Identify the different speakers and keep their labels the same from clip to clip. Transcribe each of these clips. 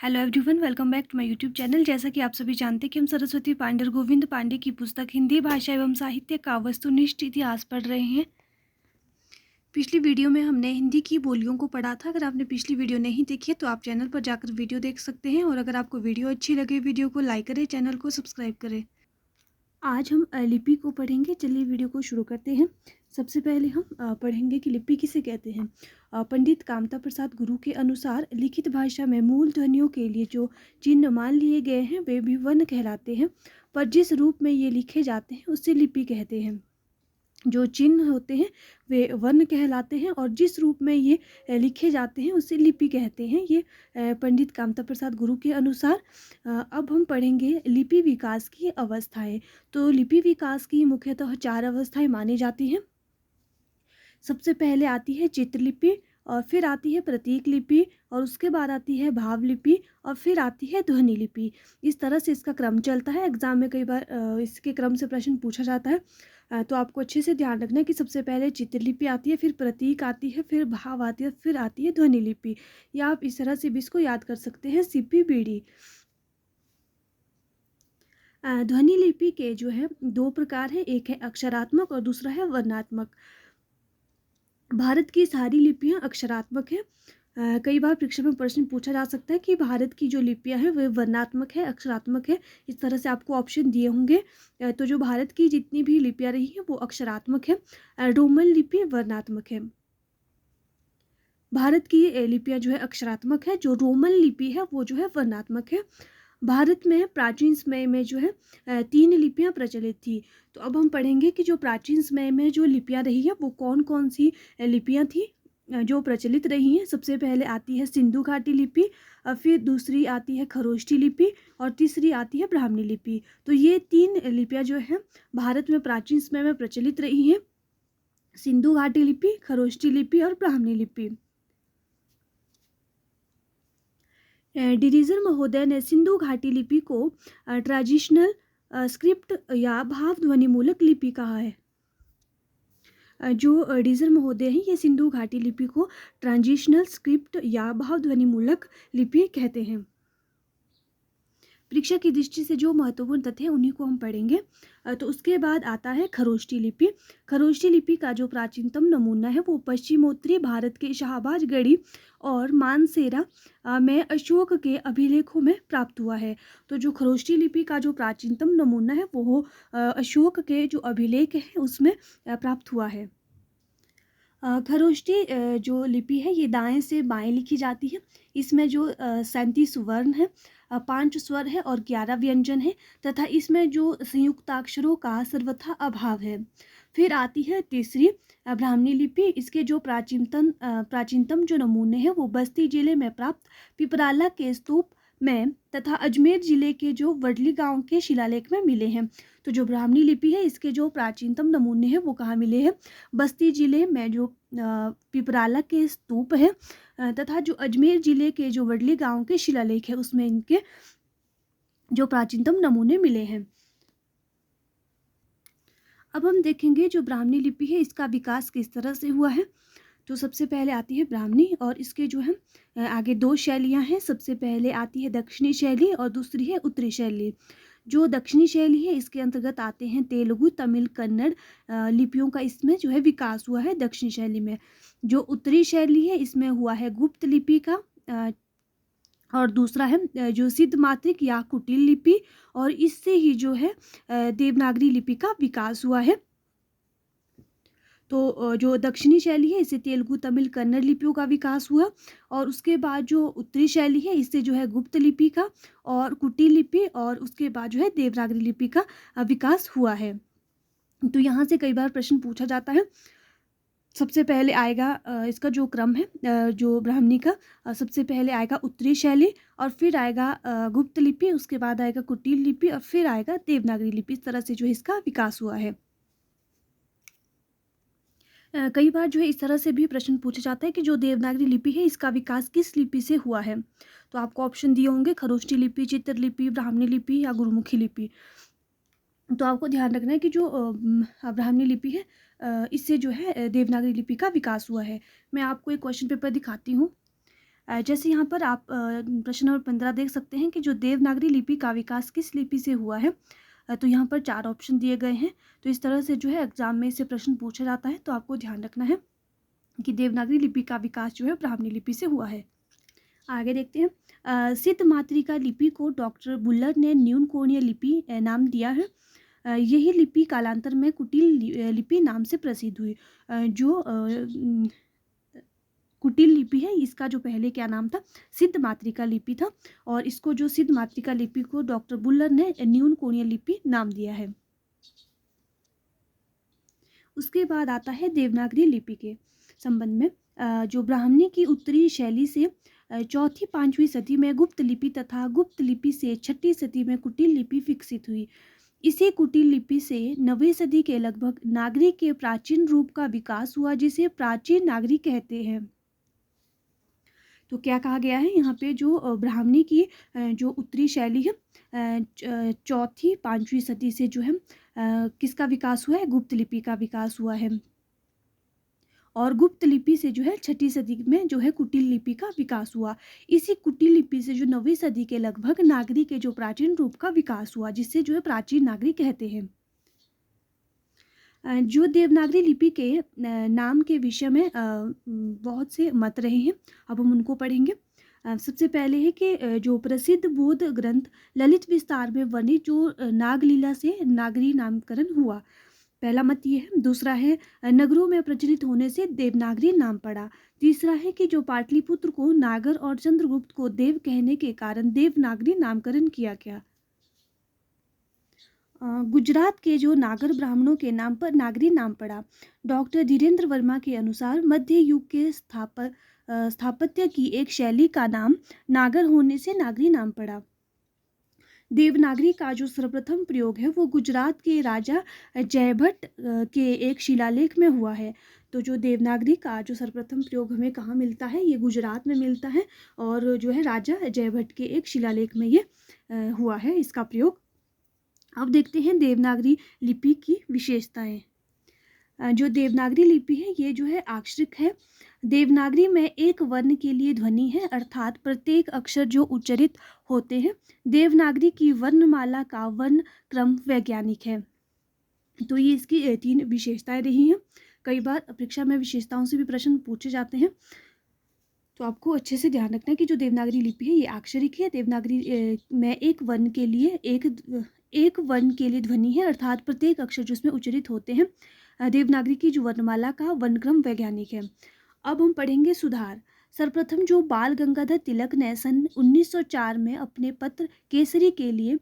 Speaker 1: Hello everyone, welcome back to my YouTube channel. जैसा कि आप सभी जानते हैं कि हम सरस्वती पांडेर गोविंद पांडे की पुस्तक हिंदी भाषा एवं साहित्य का वस्तुनिष्ठ इतिहास पढ़ रहे हैं। पिछली वीडियो में हमने हिंदी की बोलियों को पढ़ा था। अगर आपने पिछली वीडियो नहीं देखी है तो आप चैनल पर जाकर वीडियो देख सकते हैं, और अगर आपको वीडियो अच्छी लगे वीडियो को लाइक करें, चैनल को सब्सक्राइब करें। आज हम लिपि को पढ़ेंगे। चलिए वीडियो को शुरू करते हैं। सबसे पहले हम पढ़ेंगे कि लिपि किसे कहते हैं। पंडित कामता प्रसाद गुरु के अनुसार लिखित भाषा में मूल ध्वनियों के लिए जो चिन्ह मान लिए गए हैं वे भी वर्ण कहलाते हैं, पर जिस रूप में ये लिखे जाते हैं उसे लिपि कहते हैं। जो चिन्ह होते हैं वे वर्ण कहलाते हैं और जिस रूप में ये लिखे जाते हैं उसे लिपि कहते हैं। ये पंडित कामता प्रसाद गुरु के अनुसार। अब हम पढ़ेंगे लिपि विकास की अवस्थाएं। तो लिपि विकास की मुख्यतः 4 अवस्थाएं मानी जाती हैं। सबसे पहले आती है चित्रलिपि, और फिर आती है प्रतीक लिपि, और उसके बाद आती है भाव लिपि, और फिर आती है ध्वनि लिपि। इस तरह से इसका क्रम चलता है। एग्जाम में कई बार इसके क्रम से प्रश्न पूछा जाता है। तो आपको अच्छे से ध्यान रखना है कि सबसे पहले चित्रलिपि आती है, फिर प्रतीक आती है, फिर भाव आती है, फिर आती है ध्वनि लिपि। या आप इस तरह से भी इसको याद कर सकते हैं, CPBD। ध्वनि लिपि के जो है 2 प्रकार है, एक है अक्षरात्मक और दूसरा है वर्णात्मक। भारत की सारी लिपियां अक्षरात्मक है। कई बार परीक्षा में प्रश्न पूछा जा सकता है कि भारत की जो लिपियां हैं वे वर्णात्मक है, अक्षरात्मक है। इस तरह से आपको ऑप्शन दिए होंगे। तो जो भारत की जितनी भी लिपियां रही हैं वो अक्षरात्मक है। रोमन लिपि वर्णात्मक है। भारत की लिपियां जो है अक्षरात्मक है, जो रोमन लिपि है वो जो है वर्णात्मक है। भारत में प्राचीन समय में जो है 3 लिपियां प्रचलित थी। तो अब हम पढ़ेंगे कि जो प्राचीन समय में जो लिपियां रही है वो कौन कौन सी लिपियां थी जो प्रचलित रही हैं। सबसे पहले आती है सिंधु घाटी लिपि, फिर दूसरी आती है खरोष्टी लिपि, और तीसरी आती है ब्राह्मणी लिपि। तो ये 3 लिपियां जो हैं भारत में प्राचीन समय में प्रचलित रही हैं। सिंधु घाटी लिपि, खरोष्टी लिपि और ब्राह्मणी लिपि। डिरीजर महोदय ने सिंधु घाटी लिपि को ट्रेडिशनल स्क्रिप्ट या भाव ध्वनिमूलक लिपि कहा है। जो डीजर महोदय हैं ये सिंधु घाटी लिपि को ट्रांजिशनल स्क्रिप्ट या भाव ध्वनिमूलक लिपि कहते हैं। परीक्षा की दृष्टि से जो महत्वपूर्ण तथ्य हैं उन्हीं को हम पढ़ेंगे। तो उसके बाद आता है खरोष्टी लिपि। खरोष्टी लिपि का जो प्राचीनतम नमूना है वो पश्चिमोत्तरी भारत के शाहबाज गढ़ी और मानसेरा में अशोक के अभिलेखों में प्राप्त हुआ है। तो जो खरोष्टी लिपि का जो प्राचीनतम नमूना है वो अशोक के जो अभिलेख है उसमें प्राप्त हुआ है। खरोष्टी जो लिपि है ये दाएं से बाएं लिखी जाती है। इसमें जो 37 वर्ण है, 5 स्वर है और 11 व्यंजन है, तथा इसमें जो संयुक्ताक्षरों का सर्वथा अभाव है। फिर आती है तीसरी ब्राह्मणी लिपि। इसके जो प्राचीनतम जो नमूने हैं वो बस्ती जिले में प्राप्त पिपराला के स्तूप में तथा अजमेर जिले के जो वडली गांव के शिलालेख में मिले हैं। तो जो ब्राह्मणी लिपि है इसके जो प्राचीनतम नमूने हैं वो कहाँ मिले हैं? बस्ती जिले में जो पिपराला के स्तूप है तथा जो अजमेर जिले के जो वडली गांव के शिलालेख है उसमें इनके जो प्राचीनतम नमूने मिले हैं। अब हम देखेंगे जो ब्राह्मणी लिपि है इसका विकास किस तरह से हुआ है। तो सबसे पहले आती है ब्राह्मणी, और इसके जो है आगे 2 शैलियां हैं। सबसे पहले आती है दक्षिणी शैली और दूसरी है उत्तरी शैली। जो दक्षिणी शैली है इसके अंतर्गत आते हैं तेलुगु, तमिल, कन्नड़ लिपियों का इसमें जो है विकास हुआ है दक्षिणी शैली में। जो उत्तरी शैली है इसमें हुआ है गुप्त लिपि का, और दूसरा है जो सिद्ध मात्रिक या कुटिल लिपि, और इससे ही जो है देवनागरी लिपि का विकास हुआ है। तो जो दक्षिणी शैली है इससे तेलुगु, तमिल, कन्नड़ लिपियों का विकास हुआ, और उसके बाद जो उत्तरी शैली है इससे जो है गुप्त लिपि का और कुटिल लिपि, और उसके बाद जो है देवनागरी लिपि का विकास हुआ है। तो यहाँ से कई बार प्रश्न पूछा जाता है। सबसे पहले आएगा इसका जो क्रम है जो ब्राह्मणी का, सबसे पहले आएगा उत्तरी शैली, और फिर आएगा गुप्त लिपि, उसके बाद आएगा कुटिल लिपि, और फिर आएगा देवनागरी लिपि। इस तरह से जो है इसका विकास हुआ है। कई बार जो है इस तरह से भी प्रश्न पूछा जाता है कि जो देवनागरी लिपि है इसका विकास किस लिपि से हुआ है। तो आपको ऑप्शन दिए होंगे खरोष्टी लिपि, चित्रलिपि, ब्राह्मणी लिपि या गुरुमुखी लिपि। तो आपको ध्यान रखना है कि जो ब्राह्मणी लिपि है इससे जो है देवनागरी लिपि का विकास हुआ है। मैं आपको एक क्वेश्चन पेपर दिखाती हूँ। जैसे यहाँ पर आप प्रश्न नंबर 15 देख सकते हैं कि जो देवनागरी लिपि का विकास किस लिपि से हुआ है। तो यहाँ पर 4 ऑप्शन दिए गए हैं। तो इस तरह से जो है एग्जाम में से प्रश्न पूछा जाता है, तो आपको ध्यान रखना है कि देवनागरी लिपि का विकास जो है ब्राह्मणी लिपि से हुआ है। आगे देखते हैं। सिद्ध मातृका लिपि को डॉक्टर बुल्लर ने न्यून कोणीय लिपि नाम दिया है। यही लिपि कालांतर में कुटिल लिपि नाम से प्रसिद्ध हुई। जो कुटिल लिपि है, इसका जो पहले क्या नाम था, सिद्ध मातृका लिपि था, और इसको जो सिद्ध मातृका लिपि को डॉक्टर बुल्लर ने न्यून कोणीय लिपि नाम दिया है। उसके बाद आता है देवनागरी लिपि के संबंध में। जो ब्राह्मणी की उत्तरी शैली से चौथी 5वीं सदी में गुप्त लिपि तथा गुप्त लिपि से 6ठी सदी में कुटिल लिपि विकसित हुई। इसी कुटिल लिपि से 9वीं सदी के लगभग नागरी के प्राचीन रूप का विकास हुआ, जिसे प्राचीन नागरी कहते हैं। तो क्या कहा गया है यहाँ पे, जो ब्राह्मणी की जो उत्तरी शैली है चौथी 5वीं सदी से जो है किसका विकास हुआ है, गुप्त लिपि का विकास हुआ है, और गुप्त लिपि से जो है 6ठी सदी में जो है कुटिल लिपि का विकास हुआ। इसी कुटिल लिपि से जो 9वीं सदी के लगभग नागरी के जो प्राचीन रूप का विकास हुआ, जिससे जो है प्राचीन नागरी कहते हैं। जो देवनागरी लिपि के नाम के विषय में बहुत से मत रहे हैं, अब हम उनको पढ़ेंगे। सबसे पहले है कि जो प्रसिद्ध बौद्ध ग्रंथ ललित विस्तार में वर्णित जो नागलीला से नागरी नामकरण हुआ, पहला मत ये है। दूसरा है नगरों में प्रचलित होने से देवनागरी नाम पड़ा। तीसरा है कि जो पाटलिपुत्र को नागर और चंद्रगुप्त को देव कहने के कारण देवनागरी नामकरण किया गया। गुजरात के जो नागर ब्राह्मणों के नाम पर नागरी नाम पड़ा। डॉक्टर धीरेन्द्र वर्मा के अनुसार मध्य युग के स्थापत्य की एक शैली का नाम नागर होने से नागरी नाम पड़ा। देवनागरी का जो सर्वप्रथम प्रयोग है वो गुजरात के राजा जयभट्ट के एक शिलालेख में हुआ है। तो जो देवनागरी का जो सर्वप्रथम प्रयोग हमें कहाँ मिलता है, ये गुजरात में मिलता है, और जो है राजा जयभट्ट के एक शिलालेख में ये हुआ है इसका प्रयोग। अब देखते हैं देवनागरी लिपि की विशेषताएं। जो देवनागरी लिपि है ये जो है अक्षरिक है। देवनागरी में एक वर्ण के लिए ध्वनि है, अर्थात प्रत्येक अक्षर जो उच्चारित होते हैं। देवनागरी की वर्णमाला का वर्ण क्रम वैज्ञानिक है। तो ये इसकी 3 विशेषताएं रही हैं। कई बार परीक्षा में विशेषताओं से भी प्रश्न पूछे जाते हैं, तो आपको अच्छे से ध्यान रखना है कि जो देवनागरी लिपि है ये अक्षरिक है। देवनागरी में एक वर्ण के लिए ध्वनि है, अर्थात प्रत्येक अक्षर जो इसमें उच्चारित होते हैं। देवनागरी की जो वर्णमाला का वर्णक्रम वैज्ञानिक है। अब हम पढ़ेंगे सुधार। सर्वप्रथम जो बाल गंगाधर तिलक ने सन 1904 में अपने पत्र केसरी के लिए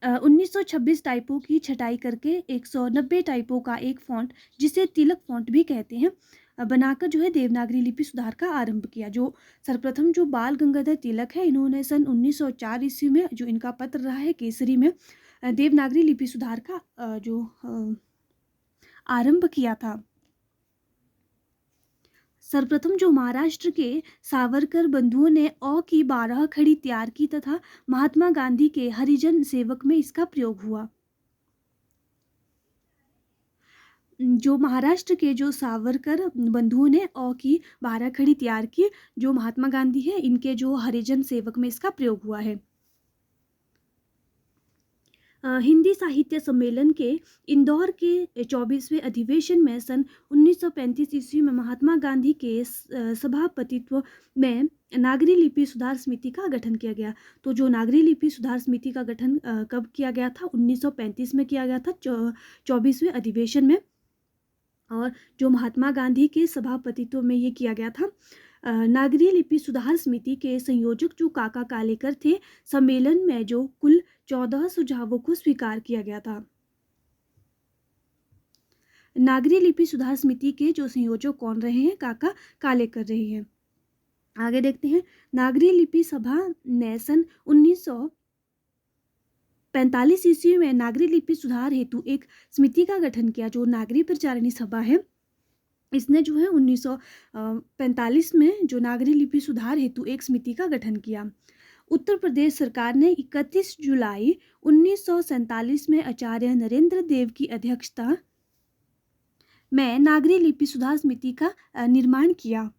Speaker 1: 1926 टाइपों की छटाई करके 190 टाइपों का एक फॉन्ट, जिसे तिलक फॉन्ट भी कहते हैं, बनाकर जो है देवनागरी लिपि सुधार का आरंभ किया। जो सर्वप्रथम जो बाल गंगाधर तिलक है, इन्होंने सन 1904 ईस्वी में जो इनका पत्र रहा है केसरी में, देवनागरी लिपि सुधार का जो आरंभ किया था। सर्वप्रथम जो महाराष्ट्र के सावरकर बंधुओं ने अ की 12 खड़ी तैयार की तथा महात्मा गांधी के हरिजन सेवक में इसका प्रयोग हुआ। जो महाराष्ट्र के जो सावरकर बंधुओं ने अ की 12 खड़ी तैयार की, जो महात्मा गांधी है इनके जो हरिजन सेवक में इसका प्रयोग हुआ है। हिंदी साहित्य सम्मेलन के इंदौर के 24वें अधिवेशन में सन 1935 ईस्वी में महात्मा गांधी के सभापतित्व में नागरी लिपि सुधार समिति का गठन किया गया। तो जो नागरी लिपि सुधार समिति का गठन कब किया गया था, 1935 में किया गया था, 24वें अधिवेशन में, और जो महात्मा गांधी के सभापतित्व में ये किया गया था। नागरी लिपि सुधार समिति के संयोजक जो काका कालेकर थे, सम्मेलन में जो कुल 14 सुझावों को स्वीकार किया गया था। नागरी लिपि सुधार समिति के जो संयोजक कौन रहे हैं, काका कालेकर रहे हैं। आगे देखते हैं। नागरी लिपि सभा ने सन 1945 ईस्वी में नागरी लिपि सुधार हेतु एक समिति का गठन किया। जो नागरी प्रचारिणी सभा है, इसने जो है 1945 में जो नागरी लिपि सुधार हेतु एक समिति का गठन किया। उत्तर प्रदेश सरकार ने 31 जुलाई 1947 में आचार्य नरेंद्र देव की अध्यक्षता में नागरी लिपि सुधार समिति का निर्माण किया।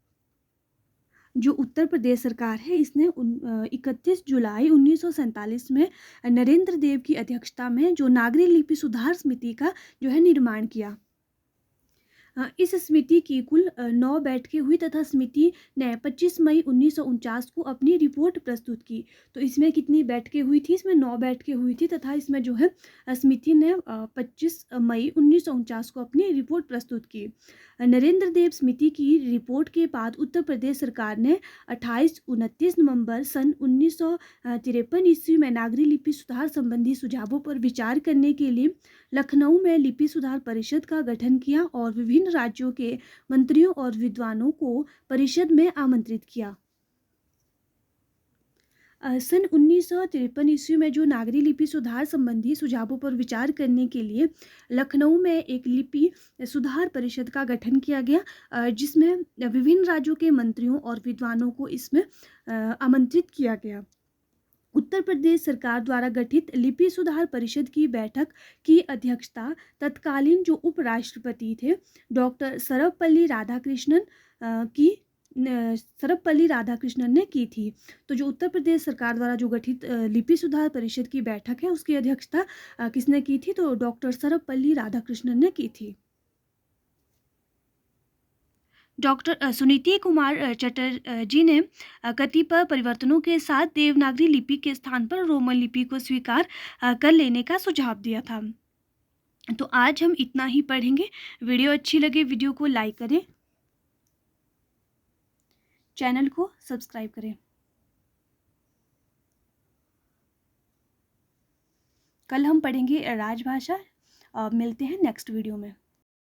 Speaker 1: जो उत्तर प्रदेश सरकार है इसने 31 जुलाई 1947 में नरेंद्र देव की अध्यक्षता में जो नागरी लिपि सुधार समिति का जो है निर्माण किया। इस समिति की कुल 9 बैठकें हुई तथा समिति ने 25 मई 1949 को अपनी रिपोर्ट प्रस्तुत की। तो इसमें कितनी बैठकें हुई थी? इसमें 9 बैठकें हुई थी तथा इसमें जो है समिति ने 25 मई 1949 को अपनी रिपोर्ट प्रस्तुत की। नरेंद्र देव समिति की रिपोर्ट के बाद उत्तर प्रदेश सरकार ने 29 नवंबर सन 1953 ईस्वी में नागरी लिपि सुधार संबंधी सुझावों पर विचार करने के लिए लखनऊ में लिपि सुधार परिषद का गठन किया और विभिन्न राज्यों के मंत्रियों और विद्वानों को परिषद में आमंत्रित किया। सन 1953 ईस्वी में जो नागरी लिपि सुधार संबंधी सुझावों पर विचार करने के लिए लखनऊ में एक लिपि सुधार परिषद का गठन किया गया, जिसमें विभिन्न राज्यों के मंत्रियों और विद्वानों को इसमें आमंत्रित किया गया। उत्तर प्रदेश सरकार द्वारा गठित लिपि सुधार परिषद की बैठक की अध्यक्षता तत्कालीन जो उपराष्ट्रपति थे डॉक्टर सर्वपल्ली राधाकृष्णन ने की थी। तो जो उत्तर प्रदेश सरकार द्वारा जो गठित लिपि सुधार परिषद की बैठक है उसकी अध्यक्षता किसने की थी? तो डॉक्टर सर्वपल्ली राधाकृष्णन ने की थी। डॉक्टर सुनीति कुमार चटर्जी ने कतिपय परिवर्तनों के साथ देवनागरी लिपि के स्थान पर रोमन लिपि को स्वीकार कर लेने का सुझाव दिया था। तो आज हम इतना ही पढ़ेंगे। वीडियो अच्छी लगे वीडियो को लाइक करें, चैनल को सब्सक्राइब करें। कल हम पढ़ेंगे राजभाषा। मिलते हैं नेक्स्ट वीडियो में।